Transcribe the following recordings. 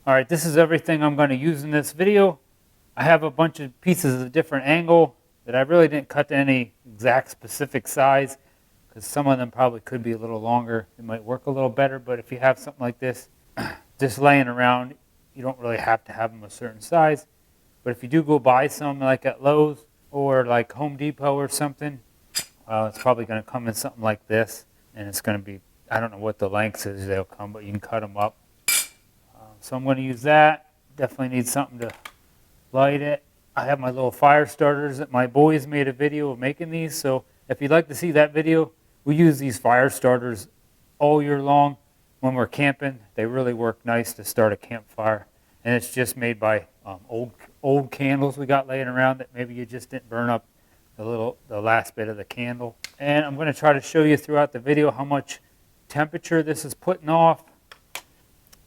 All right, this is everything I'm going to use in this video. I have a bunch of pieces of different angle that I really didn't cut to any exact specific size because some of them probably could be a little longer. It might work a little better, but if you have something like this just laying around, you don't really have to have them a certain size. But if you do go buy some like at Lowe's or like Home Depot or something, it's probably going to come in something like this, and it's going to be, I don't know what the length is they'll come, but you can cut them up. So I'm going to use that. Definitely need something to light it. I have my little fire starters that my boys made a video of making these, so if you'd like to see that video, we use these fire starters all year long when we're camping. They really work nice to start a campfire, and it's just made by old candles we got laying around that maybe you just didn't burn up the last bit of the candle. And I'm going to try to show you throughout the video how much temperature this is putting off.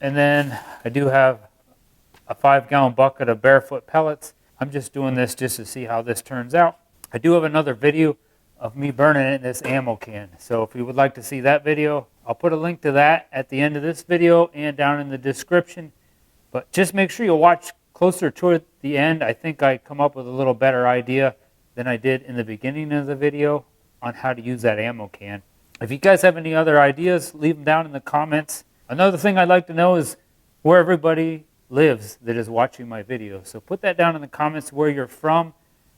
And then I do have a 5-gallon bucket of barefoot pellets. I'm just doing this just to see how this turns out. I do have another video of me burning it in this ammo can. So if you would like to see that video, I'll put a link to that at the end of this video and down in the description. But just make sure you watch closer toward the end. I think I come up with a little better idea than I did in the beginning of the video on how to use that ammo can. If you guys have any other ideas, leave them down in the comments. Another thing I'd like to know is where everybody lives that is watching my video. So put that down in the comments where you're from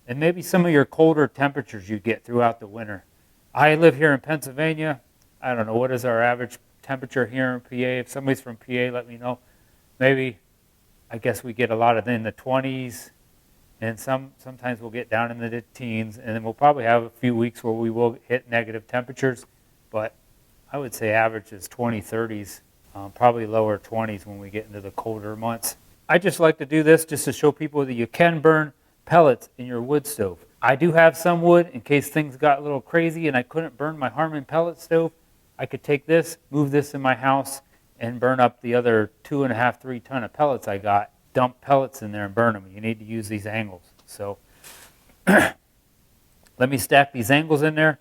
and maybe some of your colder temperatures you get throughout the winter. I live here in Pennsylvania. I don't know, what is our average temperature here in PA? If somebody's from PA, let me know. Maybe, I guess we get a lot of in the 20s, and sometimes we'll get down in the teens, and then we'll probably have a few weeks where we will hit negative temperatures, but I would say average is 20, 30s, probably lower 20s when we get into the colder months. I just like to do this just to show people that you can burn pellets in your wood stove. I do have some wood in case things got a little crazy and I couldn't burn my Harmon pellet stove. I could take this, move this in my house, and burn up the other 2.5, 3 ton of pellets I got. Dump pellets in there and burn them. You need to use these angles. So let me stack these angles in there.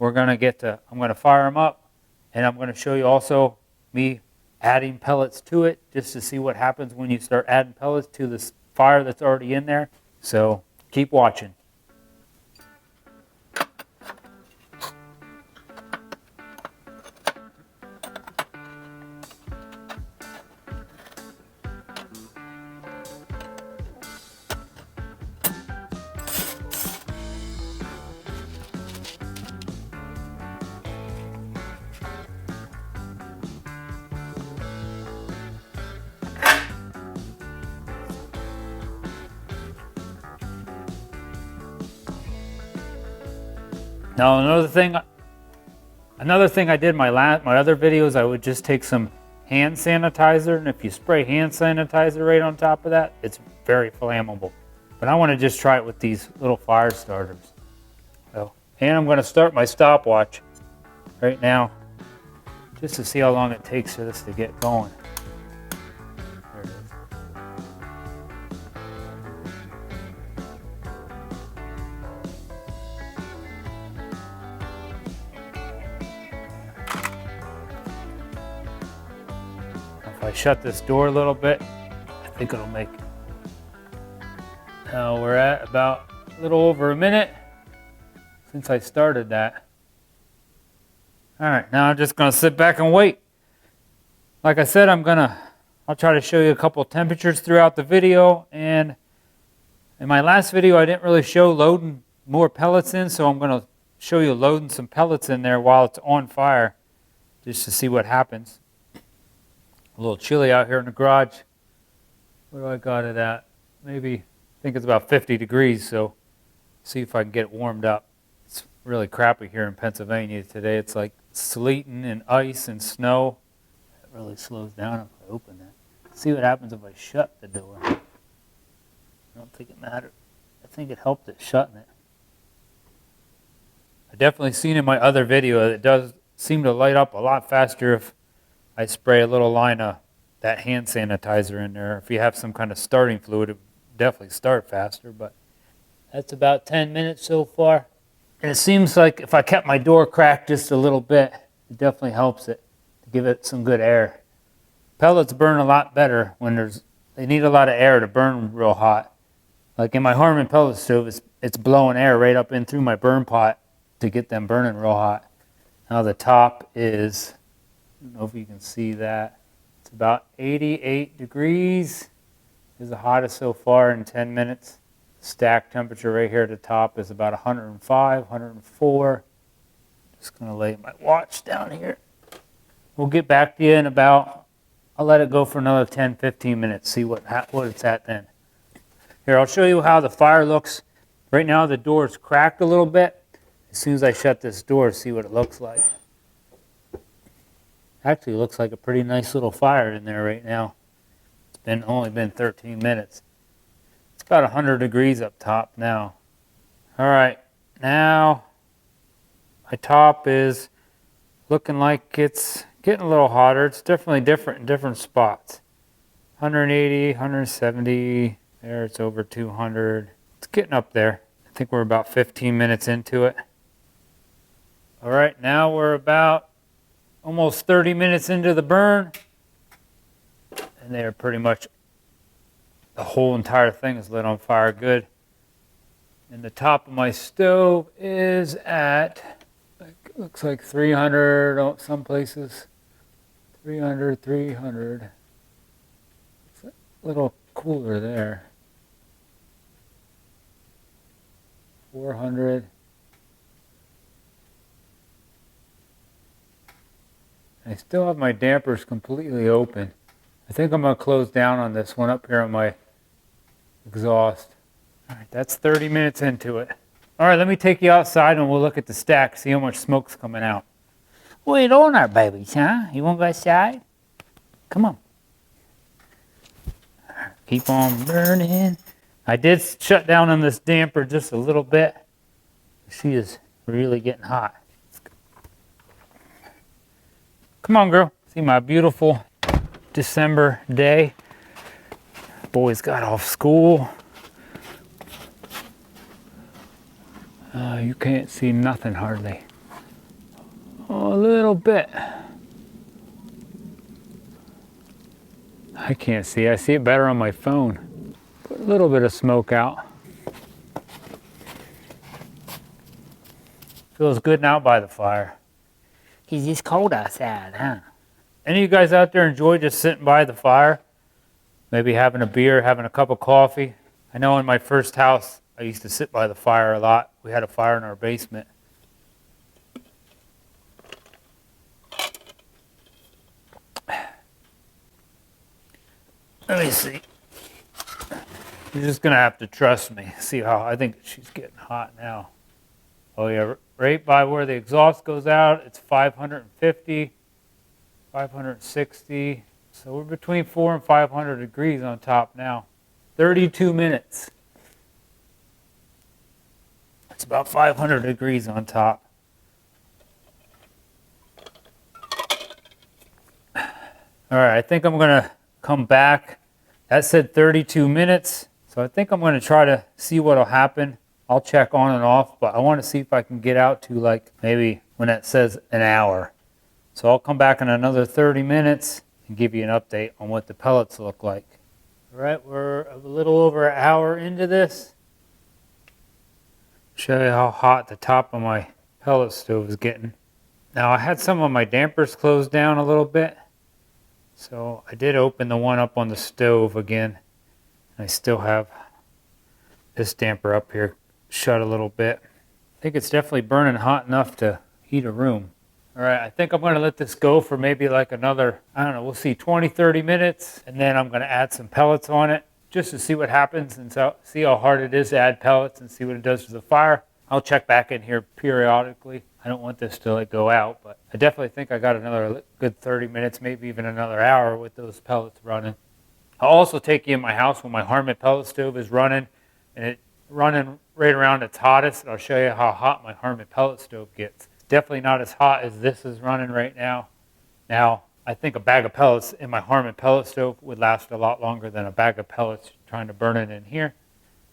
I'm going to fire them up, and I'm going to show you also me adding pellets to it just to see what happens when you start adding pellets to this fire that's already in there. So keep watching. Now another thing I did in my other videos, I would just take some hand sanitizer, and if you spray hand sanitizer right on top of that, it's very flammable. But I want to just try it with these little fire starters. So, and I'm going to start my stopwatch right now, just to see how long it takes for this to get going. There it is. If I shut this door a little bit, I think it'll make it. Now we're at about a little over a minute since I started that. All right, now I'm just going to sit back and wait. Like I said, I'll try to show you a couple temperatures throughout the video. And in my last video, I didn't really show loading more pellets in, so I'm going to show you loading some pellets in there while it's on fire, just to see what happens. A little chilly out here in the garage. Where do I got it at? Maybe, I think it's about 50 degrees, so see if I can get it warmed up. It's really crappy here in Pennsylvania today. It's like sleeting and ice and snow. It really slows down if I open that. Let's see what happens if I shut the door. I don't think it mattered. I think it helped it shutting it. I definitely seen in my other video that it does seem to light up a lot faster if I spray a little line of that hand sanitizer in there. If you have some kind of starting fluid, it would definitely start faster, but that's about 10 minutes so far. And it seems like if I kept my door cracked just a little bit, it definitely helps it to give it some good air. Pellets burn a lot better when they need a lot of air to burn real hot. Like in my Harman pellet stove, it's blowing air right up in through my burn pot to get them burning real hot. Now the top is, I don't know if you can see that, it's about 88 degrees. Is the hottest so far in 10 minutes. Stack temperature right here at the top is about 105, 104. Just gonna lay my watch down here. We'll get back to you in about, I'll let it go for another 10, 15 minutes, see what it's at then. Here, I'll show you how the fire looks. Right now the door is cracked a little bit. As soon as I shut this door, see what it looks like. Actually, it looks like a pretty nice little fire in there right now. It's only been 13 minutes. It's about 100 degrees up top now. All right, now my top is looking like it's getting a little hotter. It's definitely different in different spots. 180, 170. There, it's over 200. It's getting up there. I think we're about 15 minutes into it. All right, now we're about almost 30 minutes into the burn. And they're pretty much, the whole entire thing is lit on fire good. And the top of my stove is at, looks like 300, some places. 300. It's a little cooler there. 400. I still have my dampers completely open. I think I'm going to close down on this one up here on my exhaust. All right, that's 30 minutes into it. All right, let me take you outside and we'll look at the stack, see how much smoke's coming out. What are you doing there, babies, huh? You want to go outside? Come on. Keep on burning. I did shut down on this damper just a little bit. She is really getting hot. Come on, girl. See my beautiful December day. Boys got off school. You can't see nothing hardly. Oh, a little bit. I can't see. I see it better on my phone. Put a little bit of smoke out. Feels good now by the fire. It's just cold outside, huh? Any of you guys out there enjoy just sitting by the fire? Maybe having a beer, having a cup of coffee? I know in my first house, I used to sit by the fire a lot. We had a fire in our basement. Let me see. You're just going to have to trust me. See how, I think she's getting hot now. Oh yeah, right by where the exhaust goes out, it's 550, 560. So we're between 400 and 500 degrees on top now. 32 minutes. It's about 500 degrees on top. All right, I think I'm going to come back. That said 32 minutes. So I think I'm going to try to see what will happen. I'll check on and off, but I want to see if I can get out to like maybe when it says an hour. So I'll come back in another 30 minutes and give you an update on what the pellets look like. All right, we're a little over an hour into this. Show you how hot the top of my pellet stove is getting. Now I had some of my dampers closed down a little bit. So I did open the one up on the stove again. I still have this damper up here shut a little bit. I think it's definitely burning hot enough to heat a room. All right, I think I'm going to let this go for maybe like another, I don't know, we'll see 20, 30 minutes. And then I'm going to add some pellets on it just to see what happens and so see how hard it is to add pellets and see what it does to the fire. I'll check back in here periodically. I don't want this to like go out, but I definitely think I got another good 30 minutes, maybe even another hour with those pellets running. I'll also take you in my house when my Harman pellet stove is running and it's running right around its hottest. I'll show you how hot my Harman pellet stove gets. It's definitely not as hot as this is running right now. Now, I think a bag of pellets in my Harman pellet stove would last a lot longer than a bag of pellets trying to burn it in here.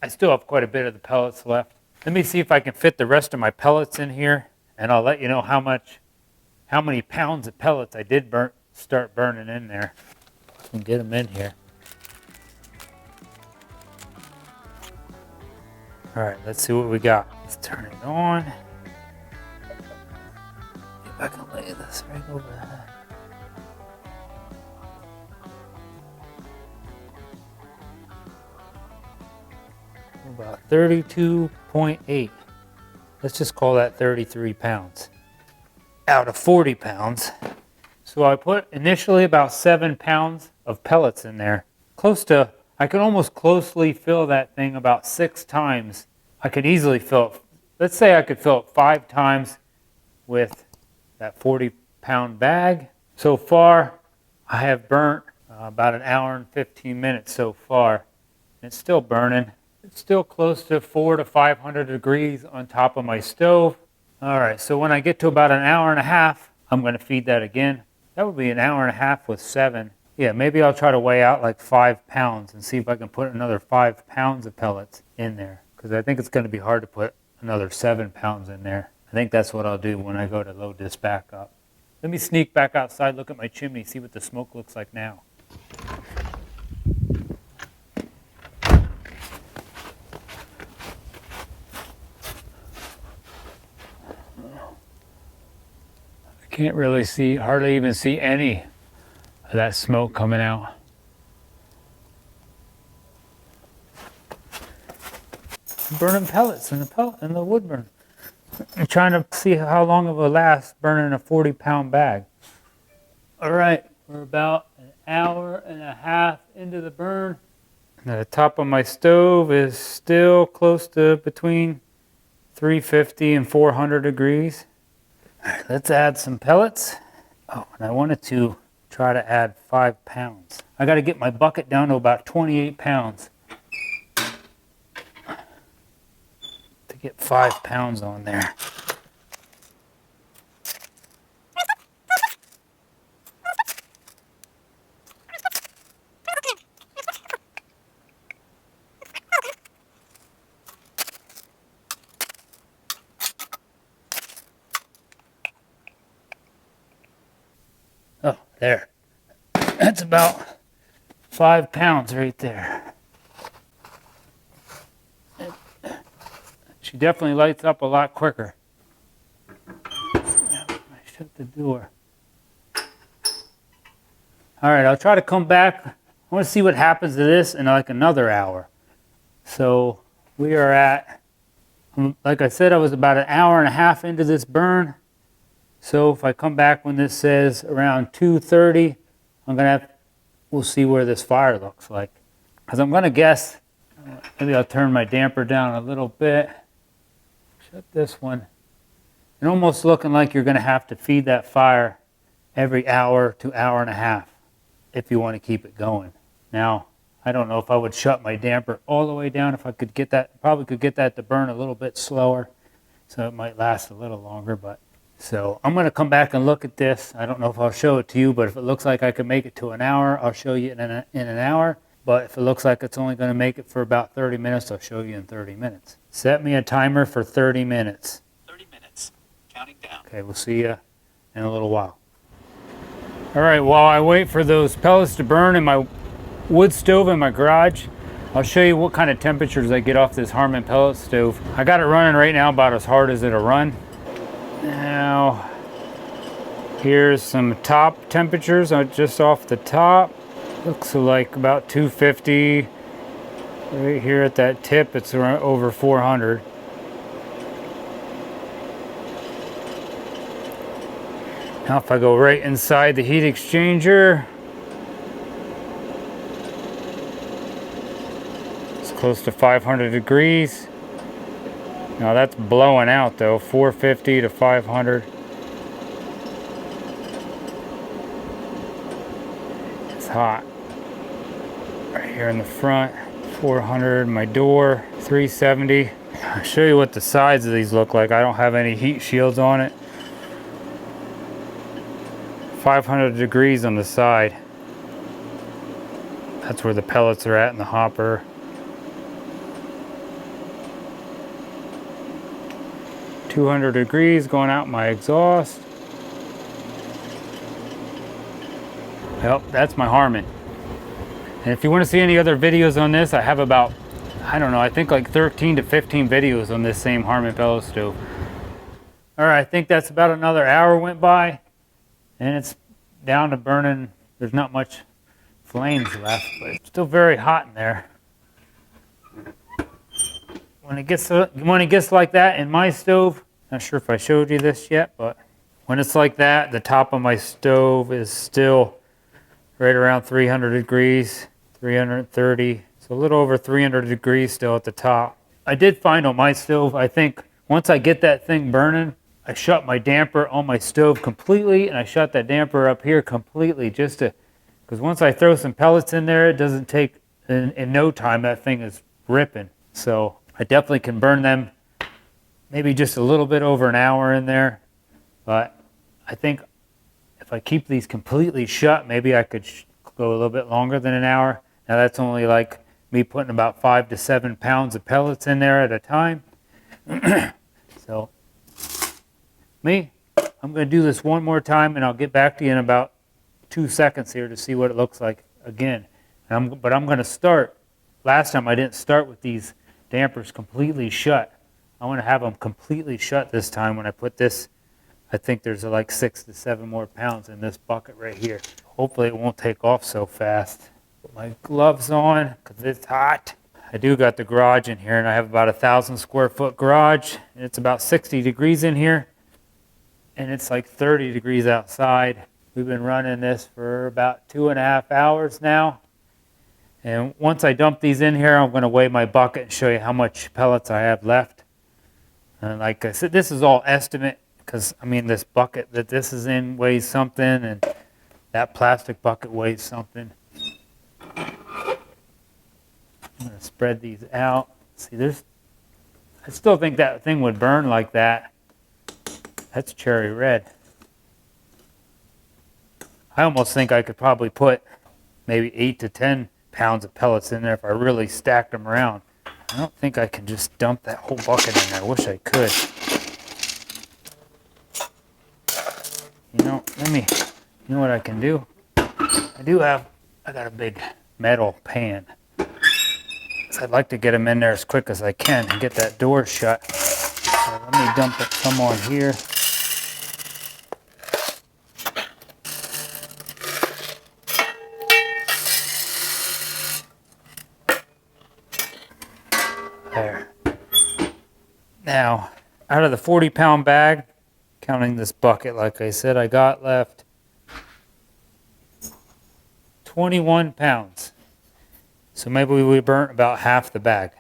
I still have quite a bit of the pellets left. Let me see if I can fit the rest of my pellets in here, and I'll let you know how many pounds of pellets I did start burning in there. and get them in here. All right, let's see what we got. Let's turn it on. If I can lay this right over that. About 32.8. Let's just call that 33 pounds out of 40 pounds. So I put initially about 7 pounds of pellets in there. Close to, I could almost closely fill that thing about 6 times. I could easily fill it. Let's say I could fill it 5 times with that 40-pound bag. So far, I have burnt about an hour and 15 minutes so far. It's still burning. It's still close to 400 to 500 degrees on top of my stove. All right, so when I get to about an hour and a half, I'm going to feed that again. That would be an hour and a half with 7. Yeah, maybe I'll try to weigh out like 5 pounds and see if I can put another 5 pounds of pellets in there. Because I think it's going to be hard to put another 7 pounds in there. I think that's what I'll do when I go to load this back up. Let me sneak back outside, look at my chimney, see what the smoke looks like now. Can't really see, hardly even see any of that smoke coming out. I'm burning pellets in the wood burn. I'm trying to see how long it will last burning a 40-pound bag. All right, we're about an hour and a half into the burn. And the top of my stove is still close to between 350 and 400 degrees. All right, let's add some pellets. Oh, and I wanted to try to add 5 pounds. I got to get my bucket down to about 28 pounds to get 5 pounds on there. Oh, there. That's about 5 pounds right there. She definitely lights up a lot quicker. I shut the door. All right, I'll try to come back. I want to see what happens to this in like another hour. So we are at, like I said, I was about an hour and a half into this burn. So if I come back when this says around 2:30, we'll see where this fire looks like. Because I'm going to guess, maybe I'll turn my damper down a little bit. Shut this one. And almost looking like you're going to have to feed that fire every hour to hour and a half if you want to keep it going. Now, I don't know if I would shut my damper all the way down. If I could get that, probably could get that to burn a little bit slower. So it might last a little longer, but. So I'm going to come back and look at this. I don't know if I'll show it to you, but if it looks like I can make it to an hour, I'll show you in an hour. But if it looks like it's only going to make it for about 30 minutes, I'll show you in 30 minutes. Set me a timer for 30 minutes. 30 minutes. Counting down. Okay, we'll see you in a little while. All right, while I wait for those pellets to burn in my wood stove in my garage, I'll show you what kind of temperatures I get off this Harman pellet stove. I got it running right now about as hard as it'll run. Now, here's some top temperatures just off the top. Looks like about 250. Right here at that tip, it's around over 400. Now if I go right inside the heat exchanger, it's close to 500 degrees. Now that's blowing out though, 450 to 500. It's hot. Right here in the front, 400, my door, 370. I'll show you what the sides of these look like. I don't have any heat shields on it. 500 degrees on the side. That's where the pellets are at in the hopper. .200 degrees going out my exhaust. Yep, that's my Harman. And if you want to see any other videos on this, I have about, I don't know, I think like 13 to 15 videos on this same Harman bellows stove. All right, I think that's about another hour went by, and it's down to burning. There's not much flames left, but it's still very hot in there. When it gets like that in my stove, not sure if I showed you this yet, but when it's like that, the top of my stove is still right around 300 degrees, 330. It's a little over 300 degrees still at the top. I did find on my stove, I think once I get that thing burning, I shut my damper on my stove completely, and I shut that damper up here completely just to, because once I throw some pellets in there, it doesn't take, in no time, that thing is ripping. So I definitely can burn them maybe just a little bit over an hour in there. But I think if I keep these completely shut, maybe I could go a little bit longer than an hour. Now that's only like me putting about 5 to 7 pounds of pellets in there at a time. So I'm going to do this one more time, and I'll get back to you in about 2 seconds here to see what it looks like again. But I'm going to start. Last time I didn't start with these dampers completely shut. I want to have them completely shut this time when I put this. I think there's like 6 to 7 more pounds in this bucket right here. Hopefully it won't take off so fast. Put my gloves on because it's hot. I do got the garage in here, and I have about 1,000 square foot garage, and it's about 60 degrees in here, and it's like 30 degrees outside. We've been running this for about 2.5 hours now. And once I dump these in here, I'm going to weigh my bucket and show you how much pellets I have left. And like I said, this is all estimate, because I mean this bucket that this is in weighs something, and that plastic bucket weighs something. I'm going to spread these out. See, I still think that thing would burn like that. That's cherry red. I almost think I could probably put maybe 8 to 10 pounds of pellets in there if I really stacked them around. I don't think I can just dump that whole bucket in there. I wish I could. You know what I can do? I got a big metal pan. So I'd like to get them in there as quick as I can and get that door shut. So let me dump some on here. There. Now, out of the 40-pound bag, counting this bucket, like I said, I got left 21 pounds. So maybe we burnt about half the bag.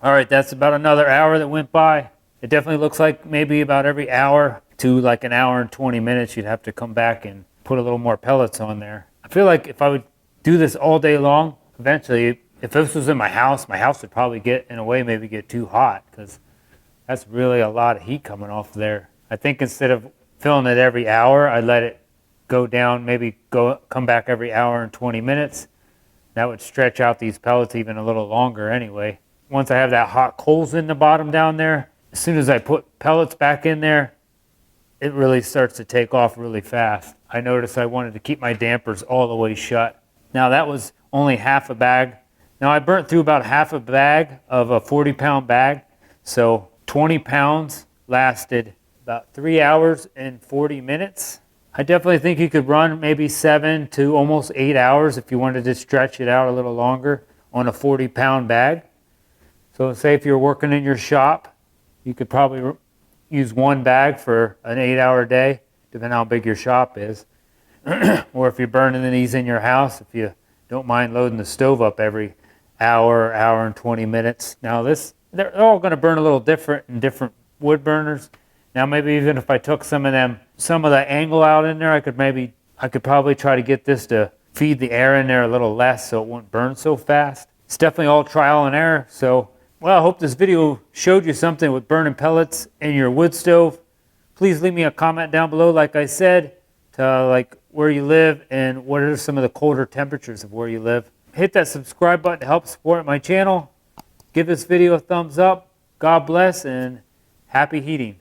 All right, that's about another hour that went by. It definitely looks like maybe about every hour to like an hour and 20 minutes, you'd have to come back and put a little more pellets on there. I feel like if I would do this all day long, eventually, if this was in my house would probably get, in a way, maybe get too hot, because that's really a lot of heat coming off there. I think instead of filling it every hour, I'd let it go down, maybe come back every hour and 20 minutes. That would stretch out these pellets even a little longer anyway. Once I have that hot coals in the bottom down there, as soon as I put pellets back in there, it really starts to take off really fast. I noticed I wanted to keep my dampers all the way shut. Now that was only half a bag. Now I burnt through about half a bag of a 40-pound bag, so 20 pounds lasted about 3 hours and 40 minutes. I definitely think you could run maybe 7 to almost 8 hours if you wanted to stretch it out a little longer on a 40-pound bag. So say if you're working in your shop, you could probably use one bag for an 8-hour day, depending on how big your shop is. Or if you're burning these in your house, if you don't mind loading the stove up every hour and 20 minutes. Now they're all going to burn a little different in different wood burners. Now maybe even if I took some of the angle out in there, I could probably try to get this to feed the air in there a little less so it won't burn so fast. It's definitely all trial and error. So, well, I hope this video showed you something with burning pellets in your wood stove. Please leave me a comment down below, like I said, to like where you live and what are some of the colder temperatures of where you live. Hit that subscribe button to help support my channel. Give this video a thumbs up. God bless and happy heating.